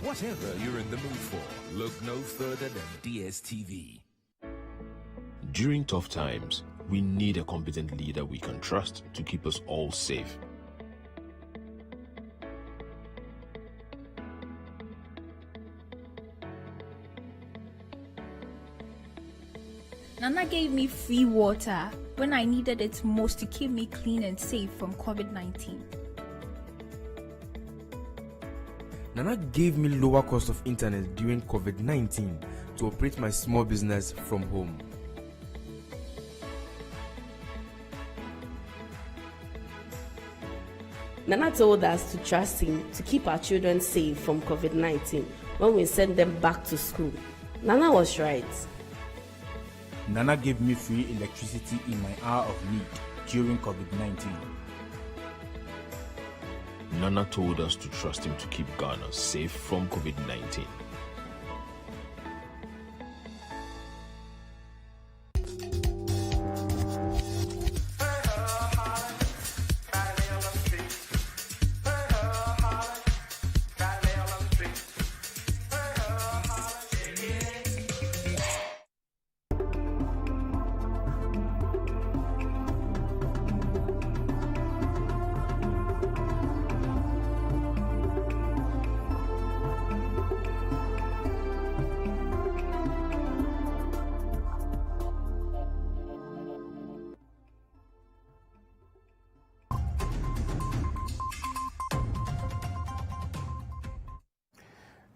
Speaker 12: Whatever you're in the mood for, look no further than DSTV.
Speaker 21: During tough times, we need a competent leader we can trust to keep us all safe.
Speaker 3: Nana gave me free water when I needed it most to keep me clean and safe from COVID-19.
Speaker 6: Nana gave me lower cost of internet during COVID-19 to operate my small business from home.
Speaker 8: Nana told us to trust him to keep our children safe from COVID-19 when we sent them back to school. Nana was right.
Speaker 22: Nana gave me free electricity in my hour of need during COVID-19.
Speaker 21: Nana told us to trust him to keep Ghana safe from COVID-19.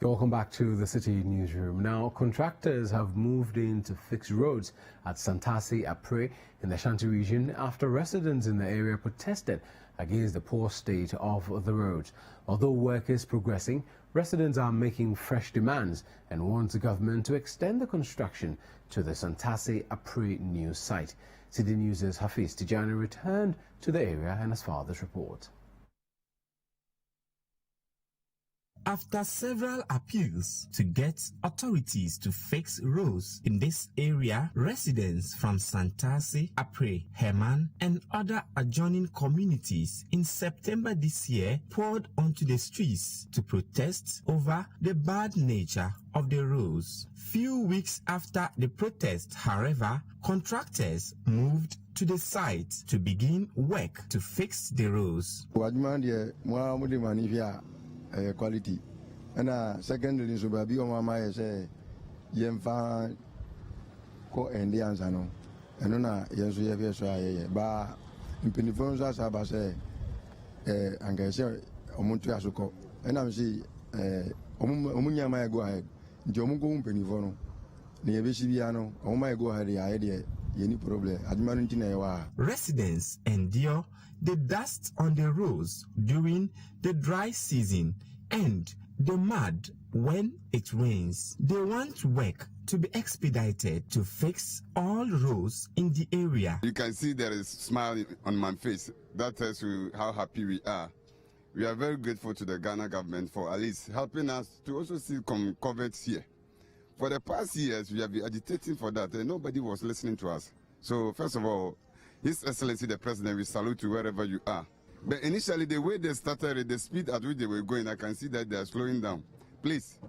Speaker 1: Welcome back to the City Newsroom. Now, contractors have moved in to fix roads at Santasi Apre in the Ashanti region after residents in the area protested against the poor state of the roads. Although work is progressing, residents are making fresh demands and want the government to extend the construction to the Santasi Apre new site. City News' Hafiz Tijani returned to the area and has filed this report.
Speaker 23: After several appeals to get authorities to fix roads in this area, residents from Santasi, Apre, Herman, and other adjoining communities in September this year poured onto the streets to protest over the bad nature of the roads. Few weeks after the protest, however, contractors moved to the site to begin work to fix the roads.
Speaker 24: Quality and secondly so baby on my say yemfa ko Indians ano eno na yenso ye so aye ba impinifon so asaba say anga say omuntu asoko ena me say omunya ma go ahead nti omugo impinifon no na ye be sibia no omuma go ahead ya ye de yeni problem adimanu nti na ye wa.
Speaker 23: Residents endure the dust on the roads during the dry season and the mud when it rains. They want work to be expedited to fix all roads in the area.
Speaker 27: You can see there is a smile on my face. That tells you how happy we are. We are very grateful to the Ghana government for at least helping us to also see coverts here. For the past years, we have been agitating for that and nobody was listening to us. So first of all, His Excellency the President, we salute you wherever you are. But initially, the way they started, the speed at which they were going, I can see that they are slowing down. Please,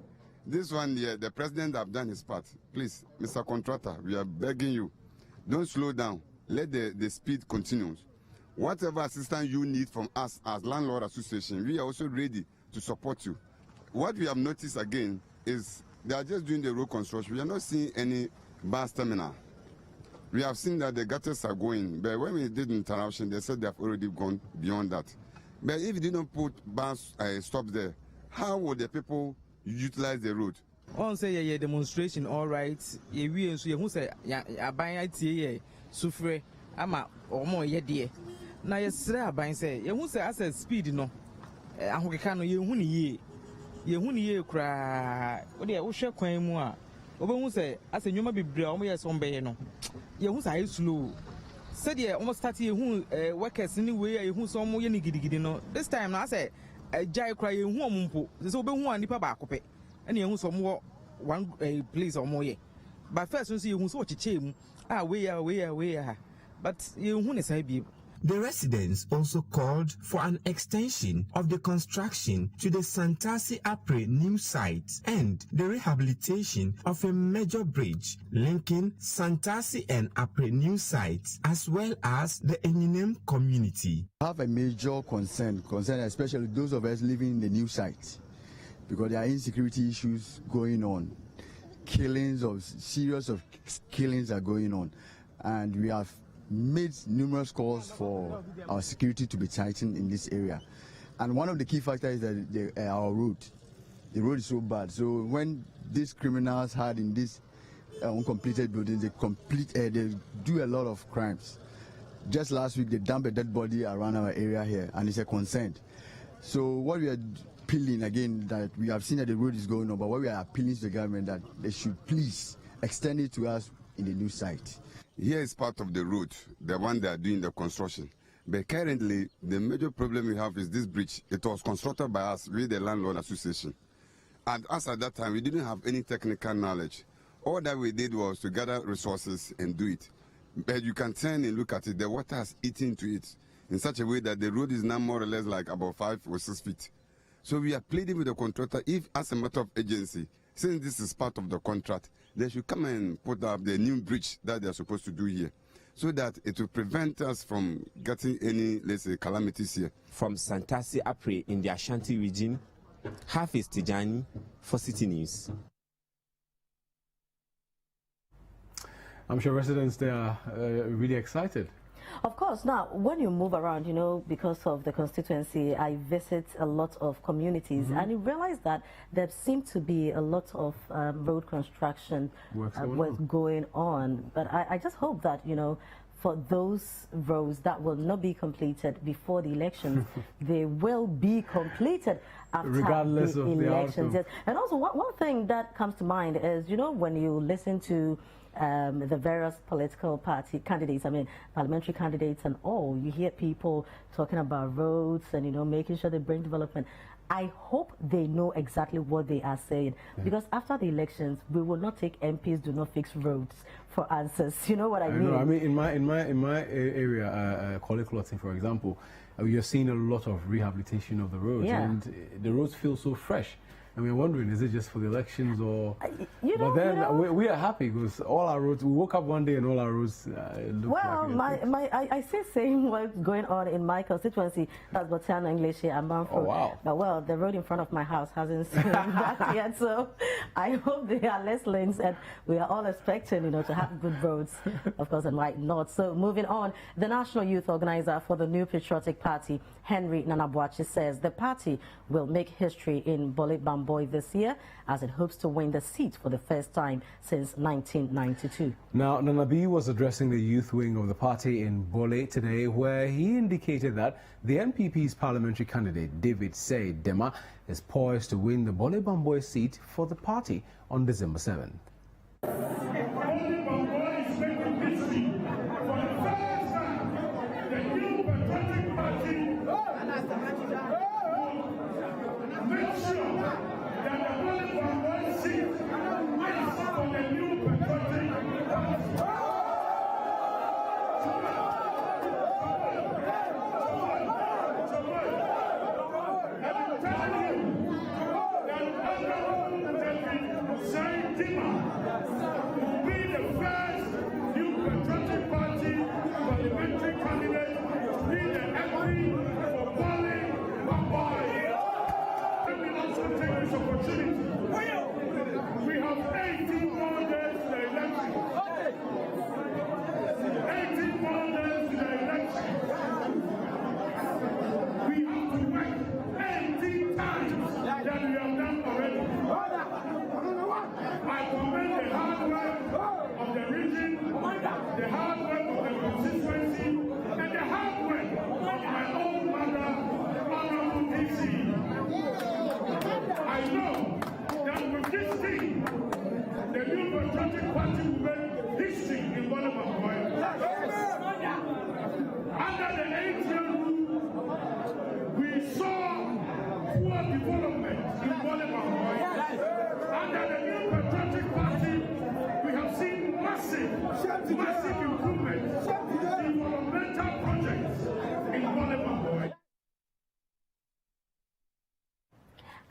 Speaker 27: this one here, the President have done his part. Please, Mr. Contractor, we are begging you, don't slow down. Let the speed continue. Whatever assistance you need from us as Landlord Association, we are also ready to support you. What we have noticed again is they are just doing the road construction. We are not seeing any bus terminal. We have seen that the gutters are going, but when we did interruption, they said they have already gone beyond that. But if you didn't put bus stops there, how would the people utilize the road?
Speaker 4: On say yeah demonstration all right. We so you say aban atie sufre ama omo ye de. Na yesre aban say you say as speed no ahokeka no ye hu ni ye kra. O de wo hwe kwan mu a obehu say as nyoma bebre omo ye so mbeye no. Yehu say slow. Said ye almost start yehu workers ni way yehu so mo ye ni gidigidi no. This time na say jai cry yehu omumpo. Say obehu anipa ba akope. And yehu so mo one place omo ye. But first you see yehu so chiche mu. We are. But yehu ne say bi.
Speaker 23: The residents also called for an extension of the construction to the Santasi Apre new site and the rehabilitation of a major bridge linking Santasi and Apre new sites, as well as the Eminem community.
Speaker 24: I have a major concern especially those of us living in the new site, because there are insecurity issues going on. series of killings are going on, and we have made numerous calls for our security to be tightened in this area. And one of the key factors is that our road. The road is so bad. So when these criminals hide in these uncompleted buildings, they do a lot of crimes. Just last week, they dumped a dead body around our area here, and it's a concern. So what we are appealing again, that we have seen that the road is going on, but what we are appealing to the government that they should please extend it to us in the new site.
Speaker 27: Here is part of the road, the one they are doing the construction. But currently, the major problem we have is this bridge. It was constructed by us with the landlord association. And us at that time, we didn't have any technical knowledge. All that we did was to gather resources and do it. But you can turn and look at it, the water has eaten to it in such a way that the road is now more or less like about 5 or 6 feet. So we are pleading with the contractor, if as a matter of agency, since this is part of the contract, they should come and put up the new bridge that they are supposed to do here, so that it will prevent us from getting any, let's say, calamities here.
Speaker 7: From Santasi Apre in the Ashanti region, Hafiz Tijani for Citi News.
Speaker 1: I'm sure residents there are really excited.
Speaker 2: Of course. Now, when you move around, you know, because of the constituency, I visit a lot of communities, and you realize that there seems to be a lot of road construction work going on. But I just hope that, you know, for those roads that will not be completed before the elections, they will be completed after
Speaker 1: regardless
Speaker 2: the
Speaker 1: of
Speaker 2: elections.
Speaker 1: the
Speaker 2: Yes. And also, one thing that comes to mind is, you know, when you listen to the various political party candidates, I mean, parliamentary candidates and all, you hear people talking about roads and, you know, making sure they bring development. I hope they know exactly what they are saying, because after the elections, we will not take MPs do not fix roads for answers. You know what I mean?
Speaker 1: I mean, in my area, Clothing, for example, you're seeing a lot of rehabilitation of the roads, and the roads feel so fresh. And we're wondering, is it just for the elections or? But then we are happy because all our roads. We woke up one day and all our roads look like.
Speaker 2: Well, I see same what's going on in my constituency. That's Botswana, English here, and Manfred.
Speaker 1: Oh wow!
Speaker 2: But well, the road in front of my house hasn't seen that yet. So I hope there are less lanes, and we are all expecting, you know, to have good roads, of course, and why not? So moving on, the National Youth Organizer for the New Patriotic Party, Henry Nanabuachi, says the party will make history in Bole Bamboy this year as it hopes to win the seat for the first time since 1992.
Speaker 1: Now, Nanabi was addressing the youth wing of the party in Bole today, where he indicated that the NPP's parliamentary candidate, David Say Dema, is poised to win the Bole Bamboy seat for the party on December 7th.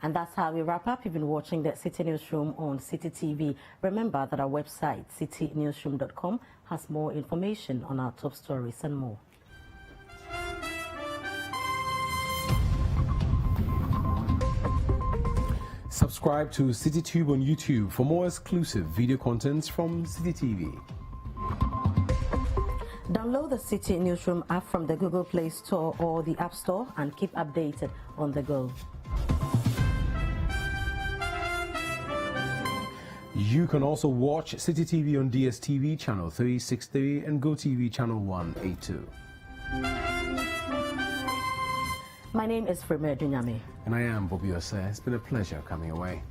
Speaker 2: And that's how we wrap up. You've been watching the Citi Newsroom on Citi TV. Remember that our website, citinewsroom.com, has more information on our top stories and more.
Speaker 1: Subscribe to CityTube on YouTube for more exclusive video contents from Citi TV.
Speaker 2: Download the Citi Newsroom app from the Google Play Store or the App Store and keep updated on the go.
Speaker 1: You can also watch Citi TV on DSTV channel 363 and GoTV channel 182.
Speaker 2: My name is Freme Dunyame.
Speaker 1: And I am Bobby Osei. It's been a pleasure coming away.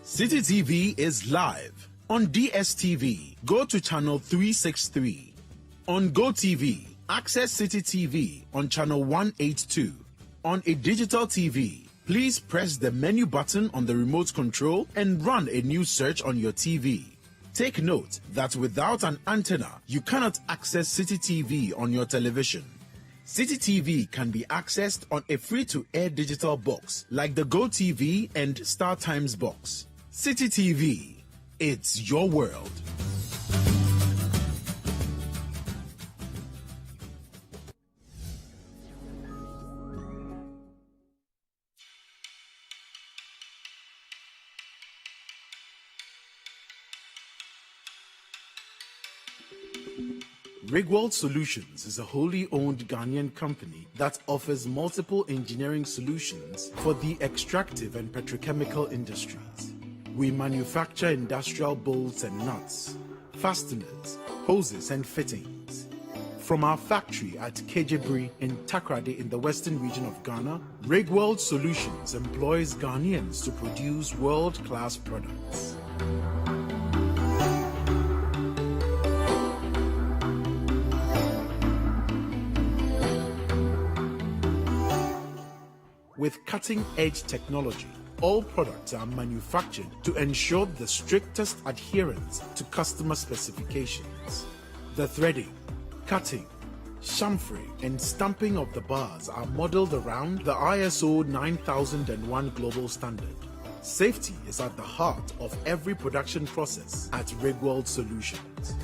Speaker 22: Citi TV is live on DSTV. Go to channel 363. On GoTV, access Citi TV on channel 182. On a digital TV, please press the menu button on the remote control and run a new search on your TV. Take note that without an antenna, you cannot access Citi TV on your television. Citi TV can be accessed on a free-to-air digital box like the GoTV and StarTimes box. Citi TV, it's your world. Rigworld Solutions is a wholly owned Ghanaian company that offers multiple engineering solutions for the extractive and petrochemical industries. We manufacture industrial bolts and nuts, fasteners, hoses and fittings. From our factory at Kejebri in Takrady in the western region of Ghana, Rigworld Solutions employs Ghanaians to produce world-class products. With cutting-edge technology, all products are manufactured to ensure the strictest adherence to customer specifications. The threading, cutting, chamfering, and stamping of the bars are modeled around the ISO 9001 global standard. Safety is at the heart of every production process at Rigworld Solutions.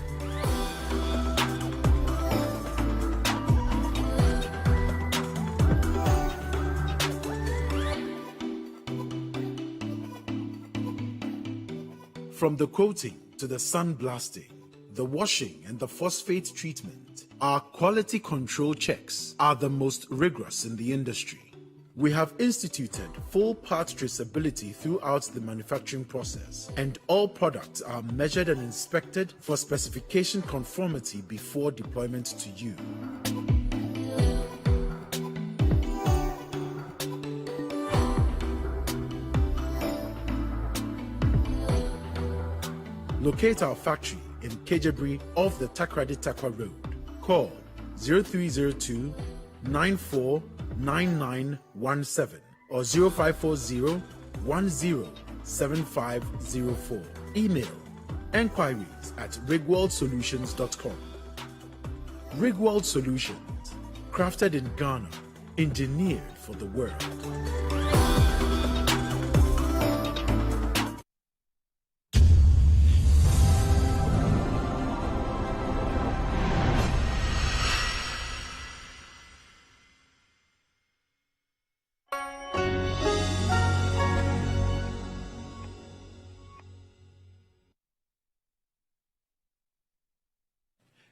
Speaker 22: From the coating to the sandblasting, the washing and the phosphate treatment, our quality control checks are the most rigorous in the industry. We have instituted full part traceability throughout the manufacturing process, and all products are measured and inspected for specification conformity before deployment to you. Locate our factory in Kejebri off the Takrady Takwa Road. Call 0302 949917 or 0540 107504. Email enquiries at rigworldsolutions.com. Rigworld Solutions, crafted in Ghana, engineered for the world.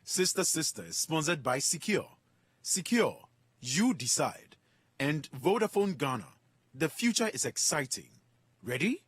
Speaker 22: Sister is sponsored by Secure. Secure, you decide. And Vodafone Ghana. The future is exciting. Ready?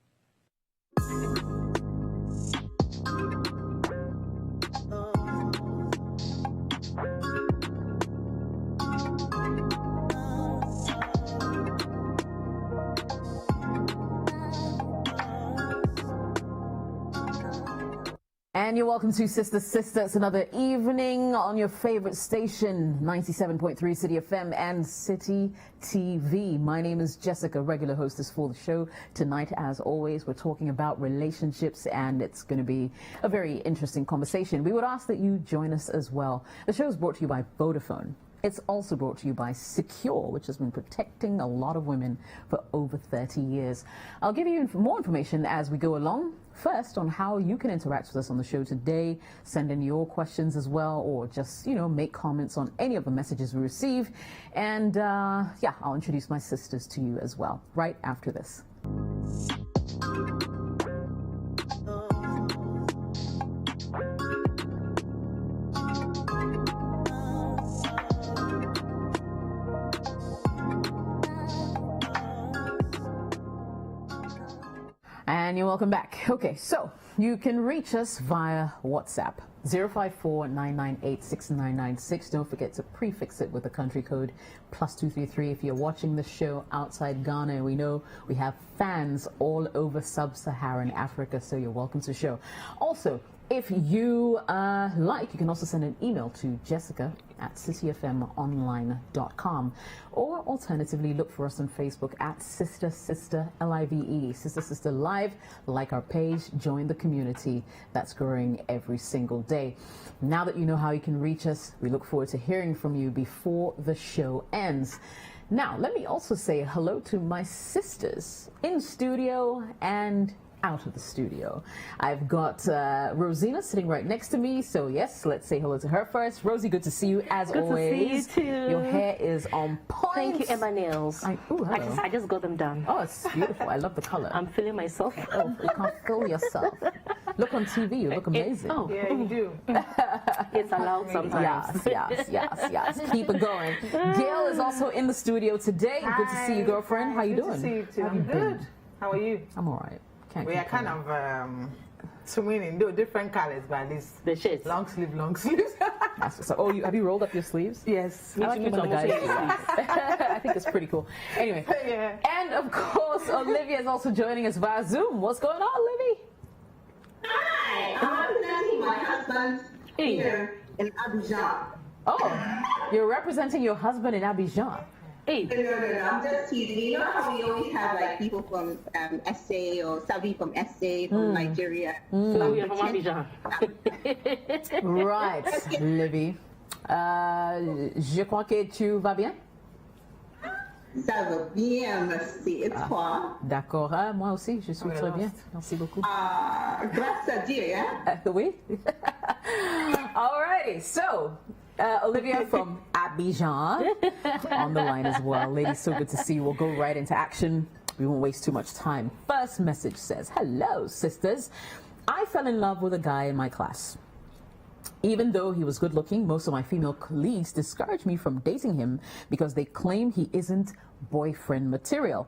Speaker 9: And you're welcome to Sister Sister. It's another evening on your favorite station, 97.3 Citi FM and Citi TV. My name is Jessica, regular hostess for the show. Tonight, as always, we're talking about relationships, and it's going to be a very interesting conversation. We would ask that you join us as well. The show is brought to you by Vodafone. It's also brought to you by Secure, which has been protecting a lot of women for over 30 years. I'll give you more information as we go along. First, on how you can interact with us on the show today, send in your questions as well, or just, make comments on any of the messages we receive. And yeah, I'll introduce my sisters to you as well, right after this. And you're welcome back. Okay, so you can reach us via WhatsApp, 054-998-6996. Don't forget to prefix it with the country code +233 if you're watching the show outside Ghana. We know we have fans all over sub-Saharan Africa, so you're welcome to the show. Also, if you like, you can also send an email to jessica@citifmonline.com, or alternatively look for us on Facebook at Sister Sister LIVE, Sister Sister Live. Like our page, join the community that's growing every single day. Now that you know how you can reach us, we look forward to hearing from you before the show ends. Now, let me also say hello to my sisters in studio and out of the studio. I've got Rosina sitting right next to me, so yes, let's say hello to her first. Rosie, good to see you as always.
Speaker 10: Good to see you too.
Speaker 9: Your hair is on point.
Speaker 10: Thank you, and my nails.
Speaker 9: I
Speaker 10: just got them done.
Speaker 9: Oh, it's beautiful. I love the color.
Speaker 10: I'm feeling myself.
Speaker 9: Oh, you can't feel yourself. Look on TV, you look amazing.
Speaker 10: Yeah, you do. It's allowed sometimes.
Speaker 9: Yes. Keep it going. Gail is also in the studio today.
Speaker 11: Hi.
Speaker 9: Good to see you, girlfriend. How you doing?
Speaker 11: Good to see you too.
Speaker 9: How you
Speaker 11: Good.
Speaker 9: been?
Speaker 11: How are you?
Speaker 9: I'm all right.
Speaker 11: We are kind of swimming in different colors, but at least
Speaker 10: the shades.
Speaker 11: Long sleeves.
Speaker 9: So, have you rolled up your sleeves?
Speaker 11: Yes.
Speaker 9: I like it when the guys do that. I think it's pretty cool. Anyway, and of course, Olivia is also joining us via Zoom. What's going on, Olivia?
Speaker 15: Hi, I'm representing my husband here in Abidjan.
Speaker 9: Oh, you're representing your husband in Abidjan.
Speaker 15: No, I'm just teasing. You know how we always have people from SA or Savi from SA, from Nigeria.
Speaker 10: So you're from Abidjan.
Speaker 9: Right, Livy. Je crois que tu vas bien?
Speaker 15: Ça va bien, merci. Et toi?
Speaker 9: D'accord, moi aussi, je suis très bien. Merci beaucoup.
Speaker 15: Grâce à Dieu, hein?
Speaker 9: Oui. Alrighty, so Olivia from Abidjan on the line as well. Ladies, so good to see you. We'll go right into action. We won't waste too much time. First message says, hello, sisters. I fell in love with a guy in my class. Even though he was good looking, most of my female colleagues discouraged me from dating him because they claim he isn't boyfriend material.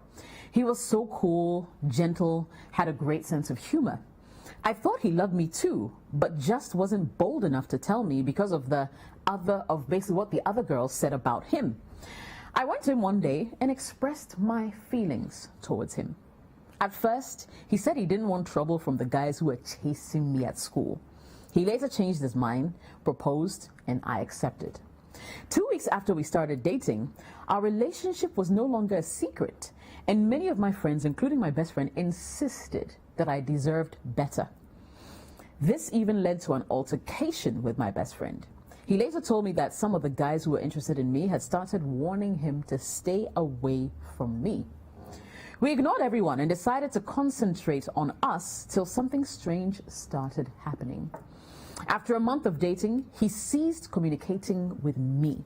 Speaker 9: He was so cool, gentle, had a great sense of humor. I thought he loved me too, but just wasn't bold enough to tell me because of basically what the other girls said about him. I went to him one day and expressed my feelings towards him. At first, he said he didn't want trouble from the guys who were chasing me at school. He later changed his mind, proposed, and I accepted. 2 weeks after we started dating, our relationship was no longer a secret, and many of my friends, including my best friend, insisted that I deserved better. This even led to an altercation with my best friend. He later told me that some of the guys who were interested in me had started warning him to stay away from me. We ignored everyone and decided to concentrate on us till something strange started happening. After a month of dating, he ceased communicating with me.